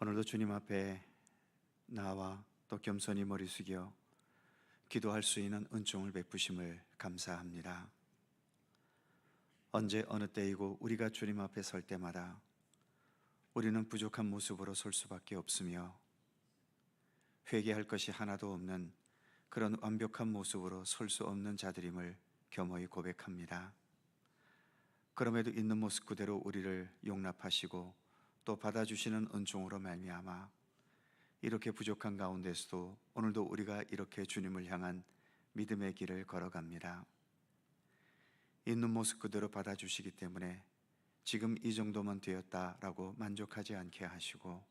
오늘도 주님 앞에 나와 또 겸손히 머리 숙여 기도할 수 있는 은총을 베푸심을 감사합니다. 언제 어느 때이고 우리가 주님 앞에 설 때마다 우리는 부족한 모습으로 설 수밖에 없으며 회개할 것이 하나도 없는 그런 완벽한 모습으로 설 수 없는 자들임을 겸허히 고백합니다. 그럼에도 있는 모습 그대로 우리를 용납하시고 또 받아주시는 은총으로 말미암아 이렇게 부족한 가운데서도 오늘도 우리가 이렇게 주님을 향한 믿음의 길을 걸어갑니다. 있는 모습 그대로 받아주시기 때문에 지금 이 정도만 되었다라고 만족하지 않게 하시고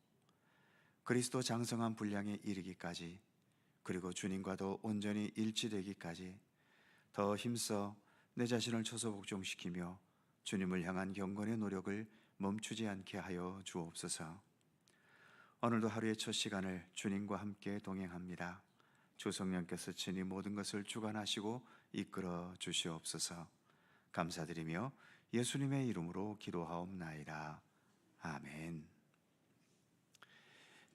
그리스도 장성한 분량에 이르기까지, 그리고 주님과도 온전히 일치되기까지 더 힘써 내 자신을 처소복종시키며 주님을 향한 경건의 노력을 멈추지 않게 하여 주옵소서. 오늘도 하루의 첫 시간을 주님과 함께 동행합니다. 주 성령께서 친히 모든 것을 주관하시고 이끌어 주시옵소서. 감사드리며 예수님의 이름으로 기도하옵나이다. 아멘.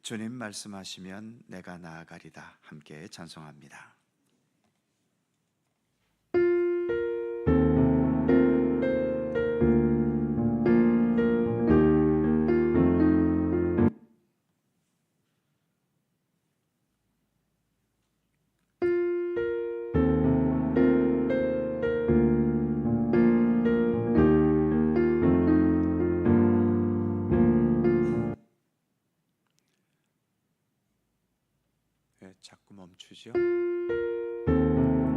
주님 말씀하시면 내가 나아가리다. 함께 찬송합니다. 왜 자꾸 멈추죠? 딴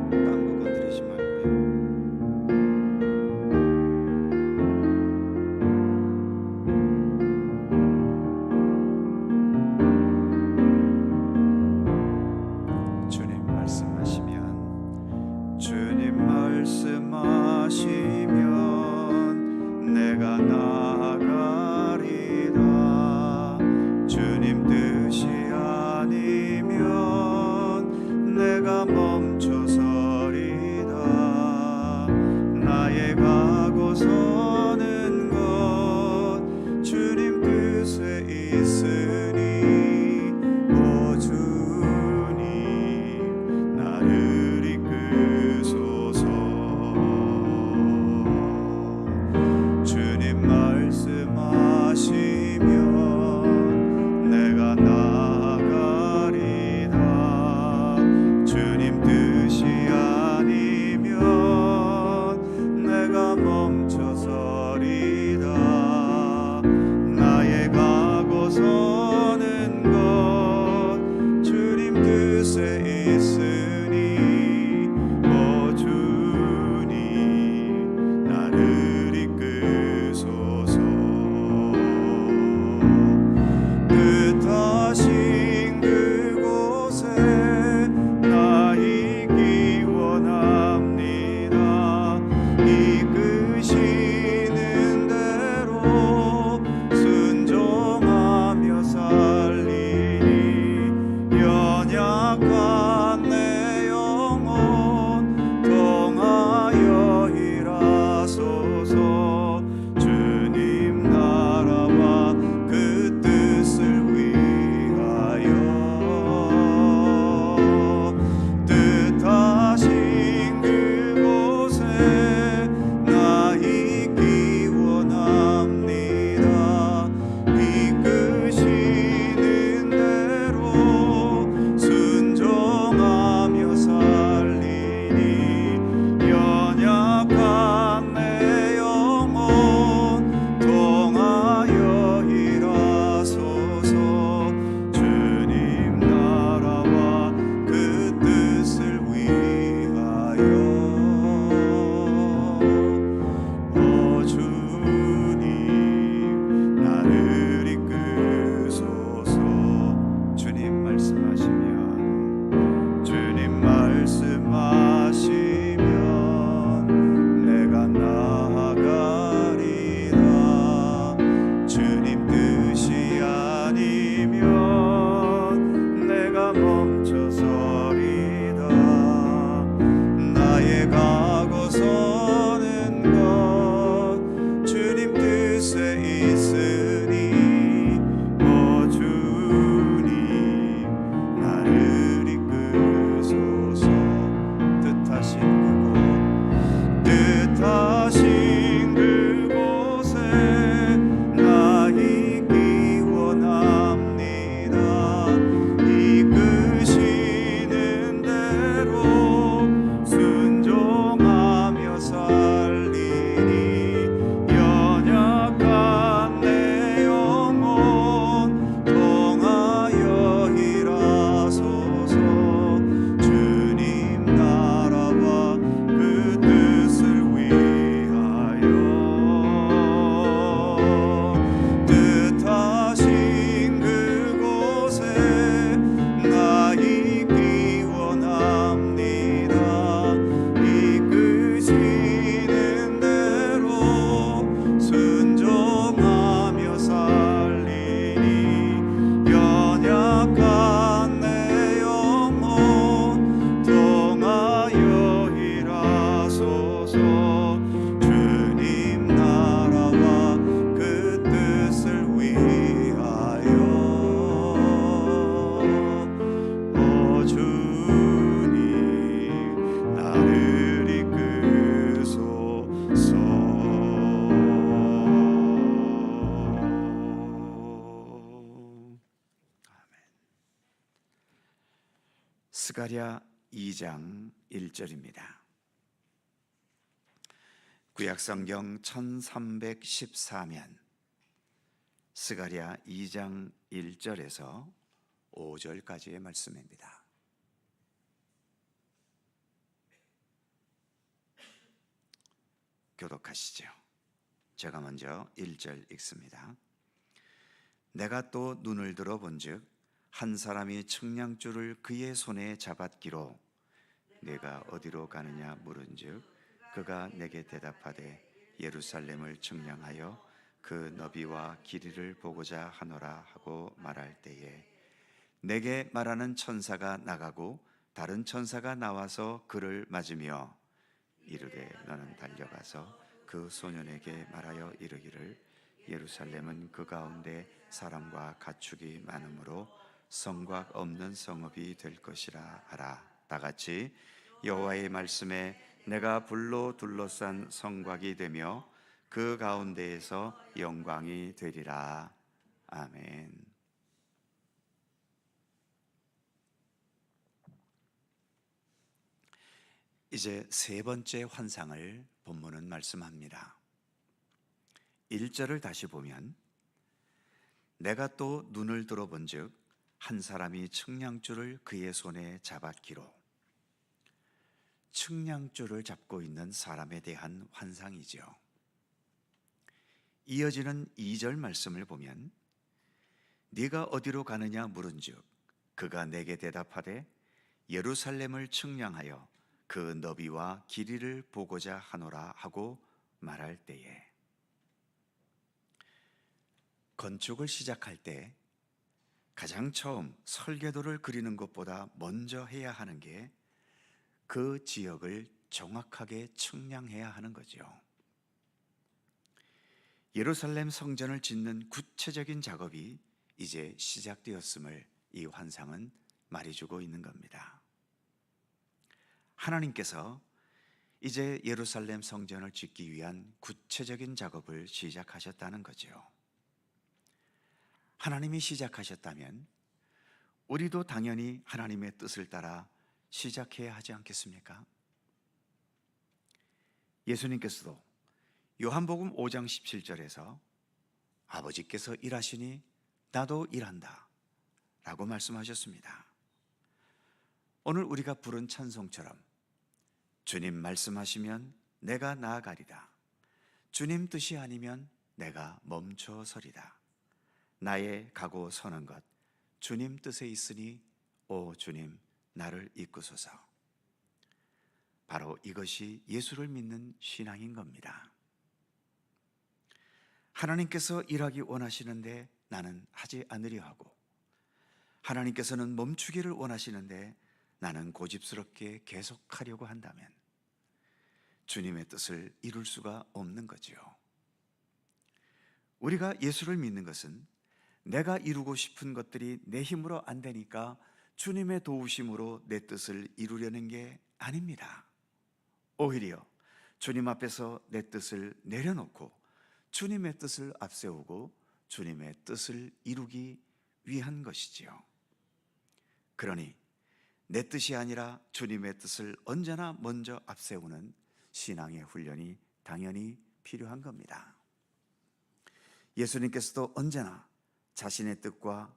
거 건드리지 말고요. 주님 말씀하시면 내가 나아가리다. 주님 뜻이 아니면 스가랴 2장 1절입니다. 구약성경 1314면 스가랴 2장 1절에서 5절까지의 말씀입니다. 교독하시죠. 제가 먼저 1절 읽습니다. 내가 또 눈을 들어 본즉 한 사람이 측량줄을 그의 손에 잡았기로 내가 어디로 가느냐 물은즉 그가 내게 대답하되 예루살렘을 측량하여 그 너비와 길이를 보고자 하노라 하고 말할 때에 내게 말하는 천사가 나가고 다른 천사가 나와서 그를 맞으며 이르되 너는 달려가서 그 소년에게 말하여 이르기를 예루살렘은 그 가운데 사람과 가축이 많으므로 성곽 없는 성읍이 될 것이라 하라. 다같이 여호와의 말씀에 내가 불로 둘러싼 성곽이 되며 그 가운데에서 영광이 되리라. 아멘. 이제 세 번째 환상을 본문은 말씀합니다. 1절을 다시 보면 내가 또 눈을 들어본즉 한 사람이 측량줄을 그의 손에 잡았기로, 측량줄을 잡고 있는 사람에 대한 환상이죠. 이어지는 2절 말씀을 보면 네가 어디로 가느냐 물은즉 그가 내게 대답하되 예루살렘을 측량하여 그 너비와 길이를 보고자 하노라 하고 말할 때에, 건축을 시작할 때 가장 처음 설계도를 그리는 것보다 먼저 해야 하는 게 그 지역을 정확하게 측량해야 하는 거죠. 예루살렘 성전을 짓는 구체적인 작업이 이제 시작되었음을 이 환상은 말해주고 있는 겁니다. 하나님께서 이제 예루살렘 성전을 짓기 위한 구체적인 작업을 시작하셨다는 거죠. 하나님이 시작하셨다면 우리도 당연히 하나님의 뜻을 따라 시작해야 하지 않겠습니까? 예수님께서도 요한복음 5장 17절에서 아버지께서 일하시니 나도 일한다 라고 말씀하셨습니다. 오늘 우리가 부른 찬송처럼 주님 말씀하시면 내가 나아가리다. 주님 뜻이 아니면 내가 멈춰서리다. 나의 가고 서는 것 주님 뜻에 있으니 오 주님 나를 이끄소서. 바로 이것이 예수를 믿는 신앙인 겁니다. 하나님께서 일하기 원하시는데 나는 하지 않으려 하고, 하나님께서는 멈추기를 원하시는데 나는 고집스럽게 계속하려고 한다면 주님의 뜻을 이룰 수가 없는 거죠. 우리가 예수를 믿는 것은 내가 이루고 싶은 것들이 내 힘으로 안 되니까 주님의 도우심으로 내 뜻을 이루려는 게 아닙니다. 오히려 주님 앞에서 내 뜻을 내려놓고 주님의 뜻을 앞세우고 주님의 뜻을 이루기 위한 것이지요. 그러니 내 뜻이 아니라 주님의 뜻을 언제나 먼저 앞세우는 신앙의 훈련이 당연히 필요한 겁니다. 예수님께서도 언제나 자신의 뜻과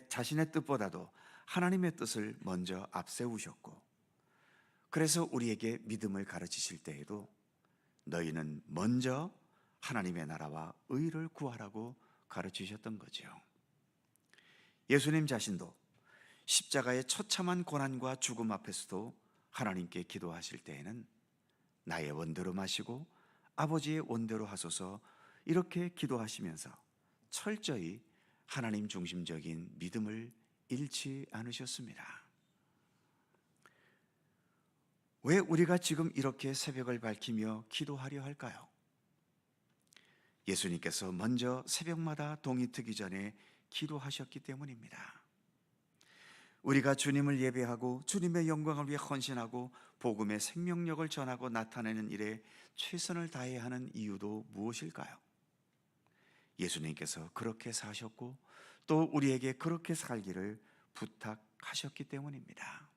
자신의 뜻보다도 하나님의 뜻을 먼저 앞세우셨고, 그래서 우리에게 믿음을 가르치실 때에도 너희는 먼저 하나님의 나라와 의를 구하라고 가르치셨던 거죠. 예수님 자신도 십자가의 처참한 고난과 죽음 앞에서도 하나님께 기도하실 때에는 나의 원대로 마시고 아버지의 원대로 하소서 이렇게 기도하시면서 철저히 하나님 중심적인 믿음을 잃지 않으셨습니다. 왜 우리가 지금 이렇게 새벽을 밝히며 기도하려 할까요? 예수님께서 먼저 새벽마다 동이 트기 전에 기도하셨기 때문입니다. 우리가 주님을 예배하고 주님의 영광을 위해 헌신하고 복음의 생명력을 전하고 나타내는 일에 최선을 다해야 하는 이유도 무엇일까요? 예수님께서 그렇게 사셨고 또 우리에게 그렇게 살기를 부탁하셨기 약속하셨기 때문입니다.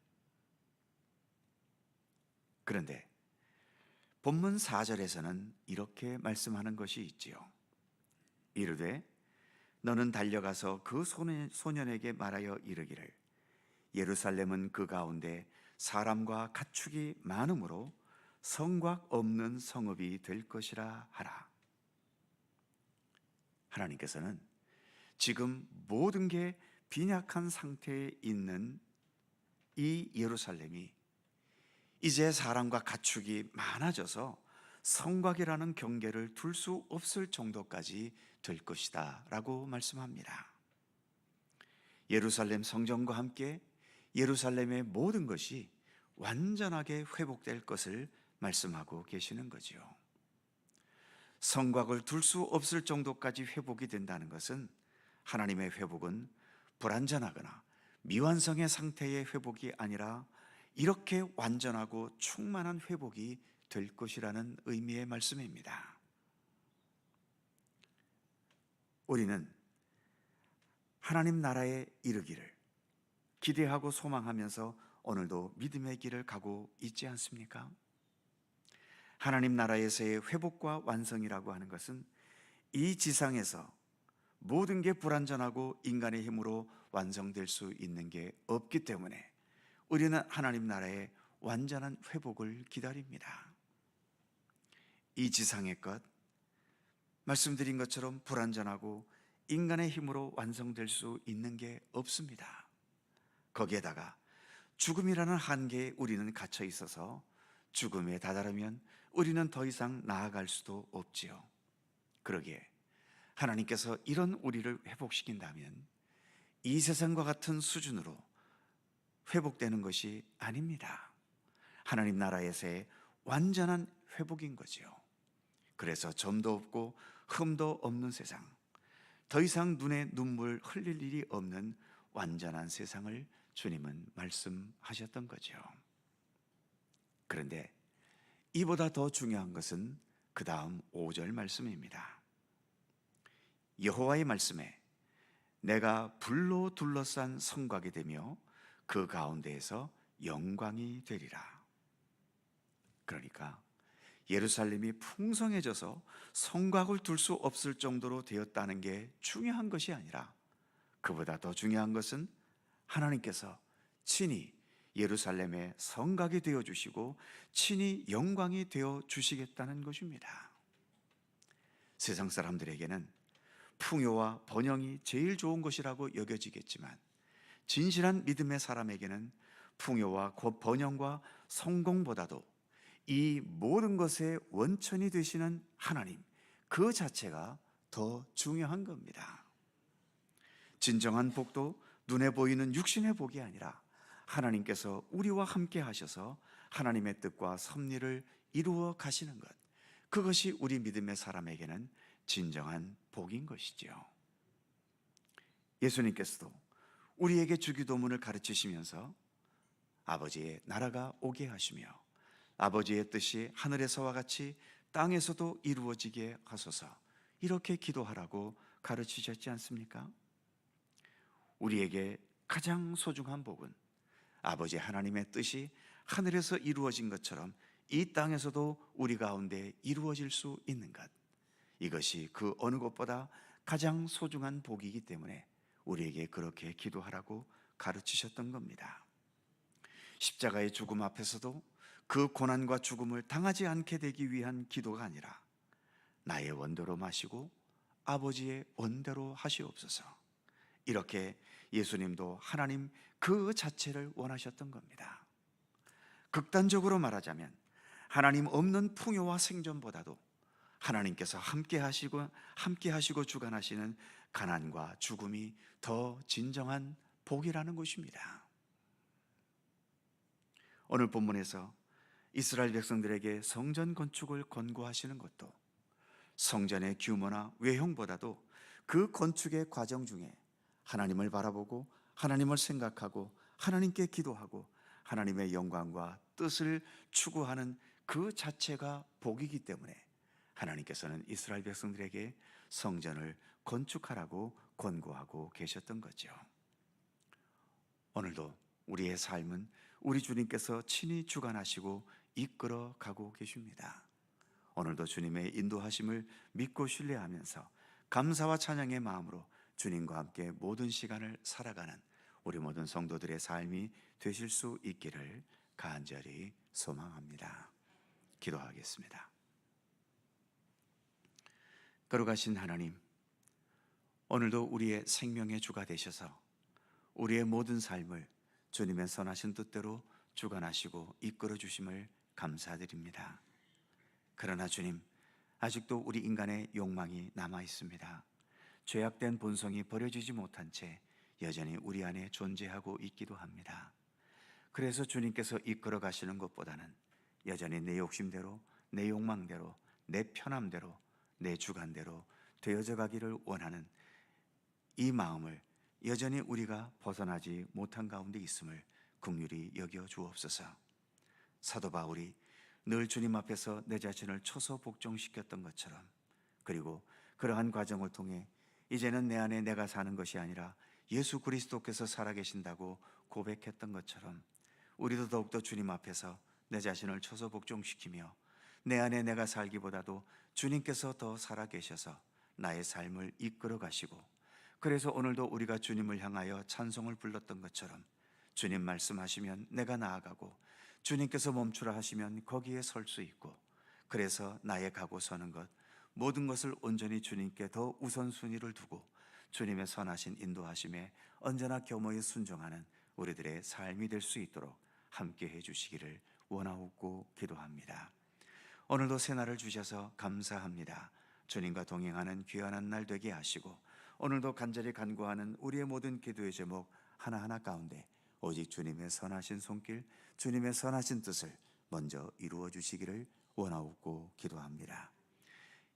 그런데 본문 4절에서는 이렇게 말씀하는 것이 있지요. 이르되 너는 달려가서 그 소년에게 말하여 이르기를 예루살렘은 그 가운데 사람과 가축이 많으므로 성곽 없는 성읍이 될 것이라 하라. 하나님께서는 지금 모든 게 빈약한 상태에 있는 이 예루살렘이 이제 사람과 가축이 많아져서 성곽이라는 경계를 둘 수 없을 정도까지 될 것이다 라고 말씀합니다. 예루살렘 성전과 함께 예루살렘의 모든 것이 완전하게 회복될 것을 말씀하고 계시는 거지요. 성곽을 둘 수 없을 정도까지 회복이 된다는 것은 하나님의 회복은 불완전하거나 미완성의 상태의 회복이 아니라 이렇게 완전하고 충만한 회복이 될 것이라는 의미의 말씀입니다. 우리는 하나님 나라에 이르기를 기대하고 소망하면서 오늘도 믿음의 길을 가고 있지 않습니까? 하나님 나라에서의 회복과 완성이라고 하는 것은 이 지상에서 모든 게 불완전하고 인간의 힘으로 완성될 수 있는 게 없기 때문에 우리는 하나님 나라의 완전한 회복을 기다립니다. 이 지상의 것, 말씀드린 것처럼 불완전하고 인간의 힘으로 완성될 수 있는 게 없습니다. 거기에다가 죽음이라는 한계에 우리는 갇혀 있어서 죽음에 다다르면 우리는 더 이상 나아갈 수도 없지요. 그러기에 하나님께서 이런 우리를 회복시킨다면 이 세상과 같은 수준으로 회복되는 것이 아닙니다. 하나님 나라에서의 완전한 회복인 거지요. 그래서 점도 없고 흠도 없는 세상, 더 이상 눈에 눈물 흘릴 일이 없는 완전한 세상을 주님은 말씀하셨던 거죠. 그런데 이보다 더 중요한 것은 그 다음 5절 말씀입니다. 여호와의 말씀에 내가 불로 둘러싼 성곽이 되며 그 가운데에서 영광이 되리라. 그러니까 예루살렘이 풍성해져서 성곽을 둘 수 없을 정도로 되었다는 게 중요한 것이 아니라 그보다 더 중요한 것은 하나님께서 친히 예루살렘의 성곽이 되어 주시고 친히 영광이 되어 주시겠다는 것입니다. 세상 사람들에게는 풍요와 번영이 제일 좋은 것이라고 여겨지겠지만 진실한 믿음의 사람에게는 풍요와 번영과 성공보다도 이 모든 것의 원천이 되시는 하나님, 그 자체가 더 중요한 겁니다. 진정한 복도 눈에 보이는 육신의 복이 아니라 하나님께서 우리와 함께 하셔서 하나님의 뜻과 섭리를 이루어 가시는 것, 그것이 우리 믿음의 사람에게는 진정한 복인 것이지요. 예수님께서도 우리에게 주기도문을 가르치시면서 아버지의 나라가 오게 하시며 아버지의 뜻이 하늘에서와 같이 땅에서도 이루어지게 하소서, 이렇게 기도하라고 가르치셨지 않습니까? 우리에게 가장 소중한 복은 아버지 하나님의 뜻이 하늘에서 이루어진 것처럼 이 땅에서도 우리 가운데 이루어질 수 있는 것, 이것이 그 어느 것보다 가장 소중한 복이기 때문에 우리에게 그렇게 기도하라고 가르치셨던 겁니다. 십자가의 죽음 앞에서도 그 고난과 죽음을 당하지 않게 되기 위한 기도가 아니라 나의 원대로 마시고 아버지의 원대로 하시옵소서, 이렇게 예수님도 하나님 그 자체를 원하셨던 겁니다. 극단적으로 말하자면 하나님 없는 풍요와 생존보다도 하나님께서 함께 하시고 주관하시는 가난과 죽음이 더 진정한 복이라는 것입니다. 오늘 본문에서 이스라엘 백성들에게 성전 건축을 권고하시는 것도 성전의 규모나 외형보다도 그 건축의 과정 중에 하나님을 바라보고 하나님을 생각하고 하나님께 기도하고 하나님의 영광과 뜻을 추구하는 그 자체가 복이기 때문에 하나님께서는 이스라엘 백성들에게 성전을 건축하라고 권고하고 계셨던 거죠. 오늘도 우리의 삶은 우리 주님께서 친히 주관하시고 이끌어 가고 계십니다. 오늘도 주님의 인도하심을 믿고 신뢰하면서 감사와 찬양의 마음으로 주님과 함께 모든 시간을 살아가는 우리 모든 성도들의 삶이 되실 수 있기를 간절히 소망합니다. 기도하겠습니다. 거룩하신 하나님, 오늘도 우리의 생명의 주가 되셔서 우리의 모든 삶을 주님의 선하신 뜻대로 주관하시고 이끌어 주심을 감사드립니다. 그러나 주님, 아직도 우리 인간의 욕망이 남아 있습니다. 죄악된 본성이 버려지지 못한 채 여전히 우리 안에 존재하고 있기도 합니다. 그래서 주님께서 이끌어 가시는 것보다는 여전히 내 욕심대로, 내 욕망대로, 내 편함대로, 내 주관대로 되어져 가기를 원하는 이 마음을 여전히 우리가 벗어나지 못한 가운데 있음을 긍휼히 여겨 주옵소서. 사도 바울이 늘 주님 앞에서 내 자신을 초소복종시켰던 것처럼, 그리고 그러한 과정을 통해 이제는 내 안에 내가 사는 것이 아니라 예수 그리스도께서 살아계신다고 고백했던 것처럼, 우리도 더욱더 주님 앞에서 내 자신을 초소복종시키며 내 안에 내가 살기보다도 주님께서 더 살아계셔서 나의 삶을 이끌어 가시고, 그래서 오늘도 우리가 주님을 향하여 찬송을 불렀던 것처럼 주님 말씀하시면 내가 나아가고 주님께서 멈추라 하시면 거기에 설 수 있고, 그래서 나의 가고 서는 것 모든 것을 온전히 주님께 더 우선순위를 두고 주님의 선하신 인도하심에 언제나 겸허히 순종하는 우리들의 삶이 될 수 있도록 함께 해주시기를 원하옵고 기도합니다. 오늘도 새날을 주셔서 감사합니다. 주님과 동행하는 귀한 날 되게 하시고, 오늘도 간절히 간구하는 우리의 모든 기도의 제목 하나하나 가운데 오직 주님의 선하신 손길, 주님의 선하신 뜻을 먼저 이루어 주시기를 원하옵고 기도합니다.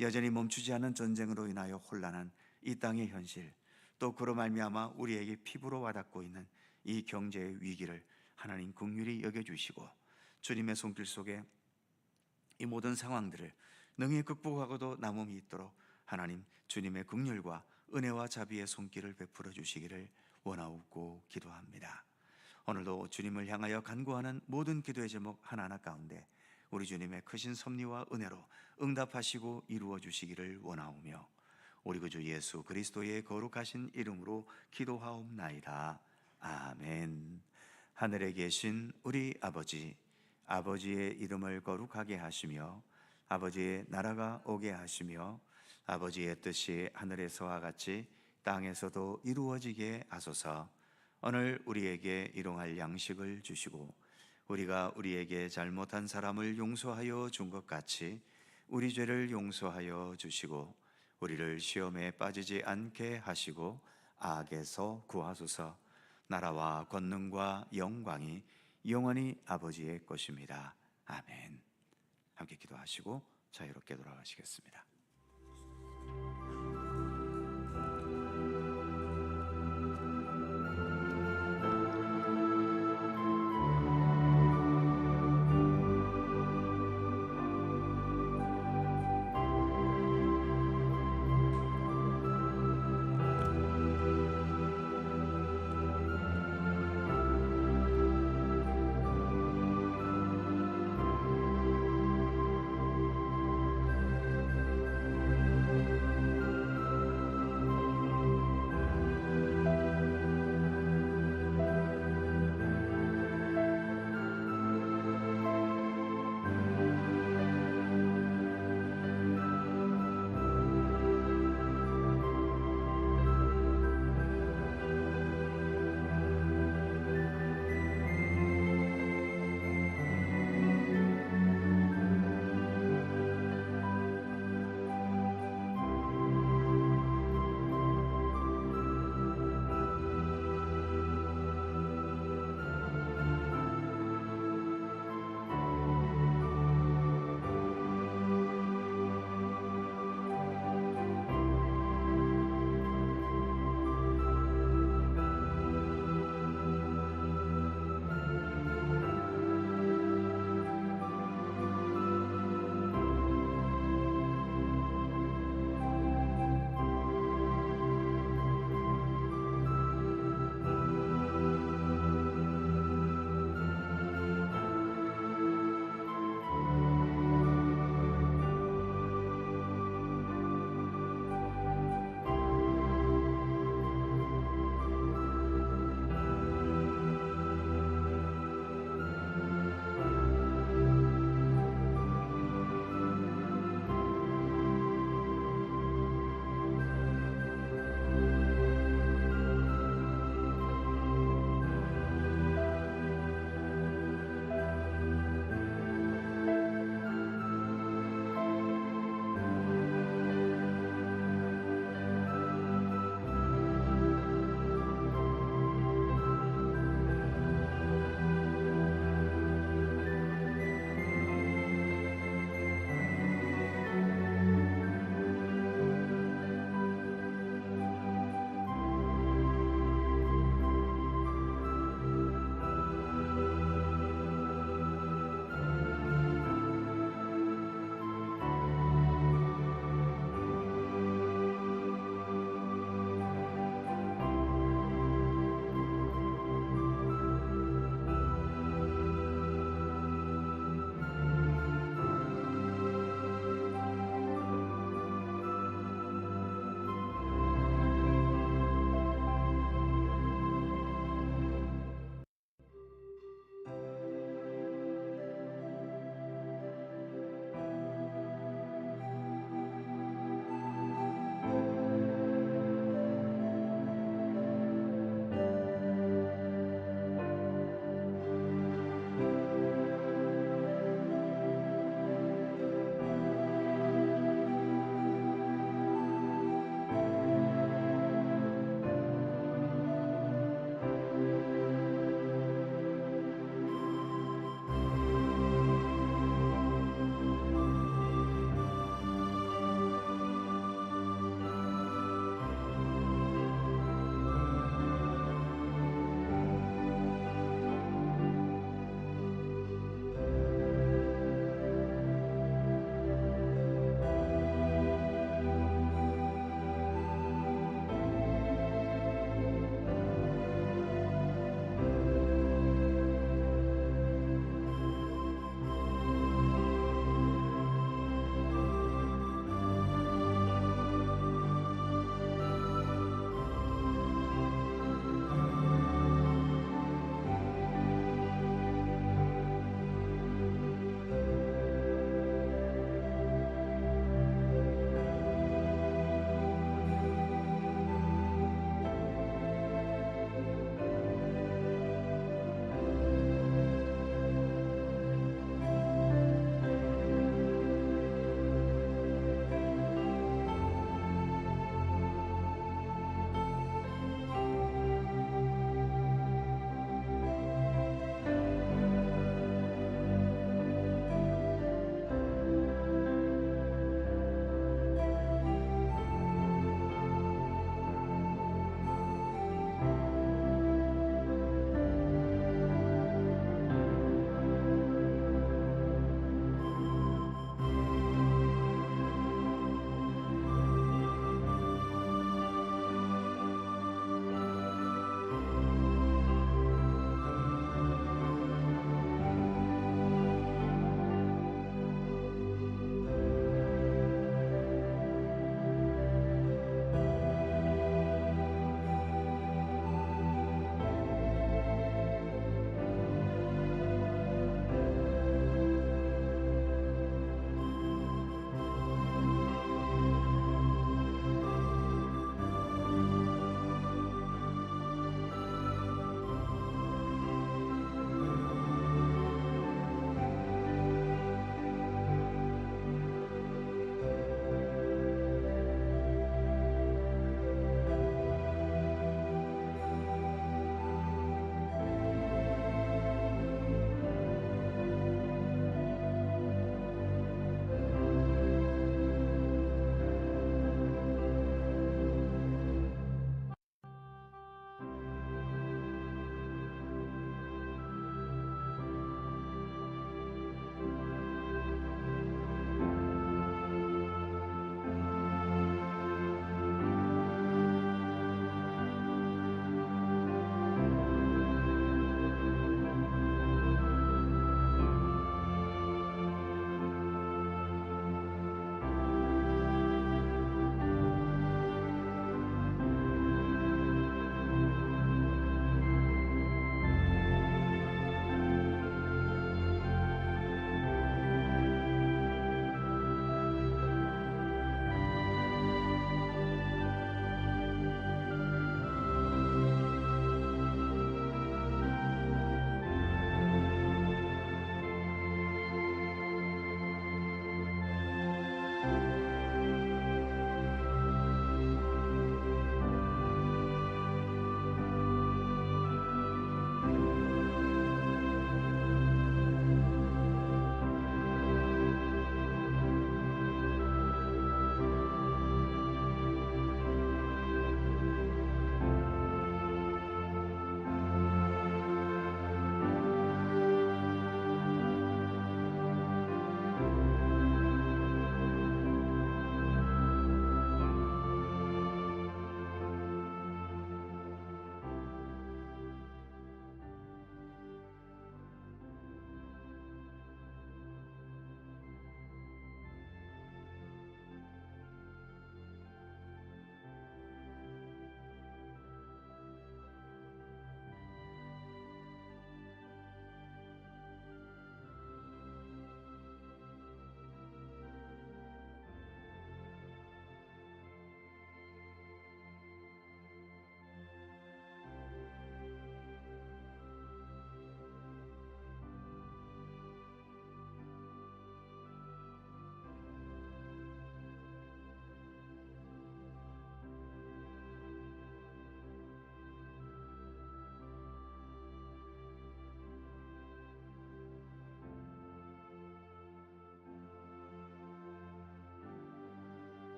여전히 멈추지 않는 전쟁으로 인하여 혼란한 이 땅의 현실, 또 그로 말미암아 우리에게 피부로 와닿고 있는 이 경제의 위기를 하나님 긍휼히 여겨주시고, 주님의 손길 속에 이 모든 상황들을 능히 극복하고도 남음이 있도록 하나님 주님의 긍휼과 은혜와 자비의 손길을 베풀어 주시기를 원하옵고 기도합니다. 오늘도 주님을 향하여 간구하는 모든 기도의 제목 하나하나 가운데 우리 주님의 크신 섭리와 은혜로 응답하시고 이루어 주시기를 원하오며, 우리 구주 예수 그리스도의 거룩하신 이름으로 기도하옵나이다. 아멘. 하늘에 계신 우리 아버지, 아버지의 이름을 거룩하게 하시며 아버지의 나라가 오게 하시며 아버지의 뜻이 하늘에서와 같이 땅에서도 이루어지게 하소서. 오늘 우리에게 일용할 양식을 주시고 우리가 우리에게 잘못한 사람을 용서하여 준 것 같이 우리 죄를 용서하여 주시고 우리를 시험에 빠지지 않게 하시고 악에서 구하소서. 나라와 권능과 영광이 영원히 아버지의 것입니다. 아멘. 함께 기도하시고 자유롭게 돌아가시겠습니다.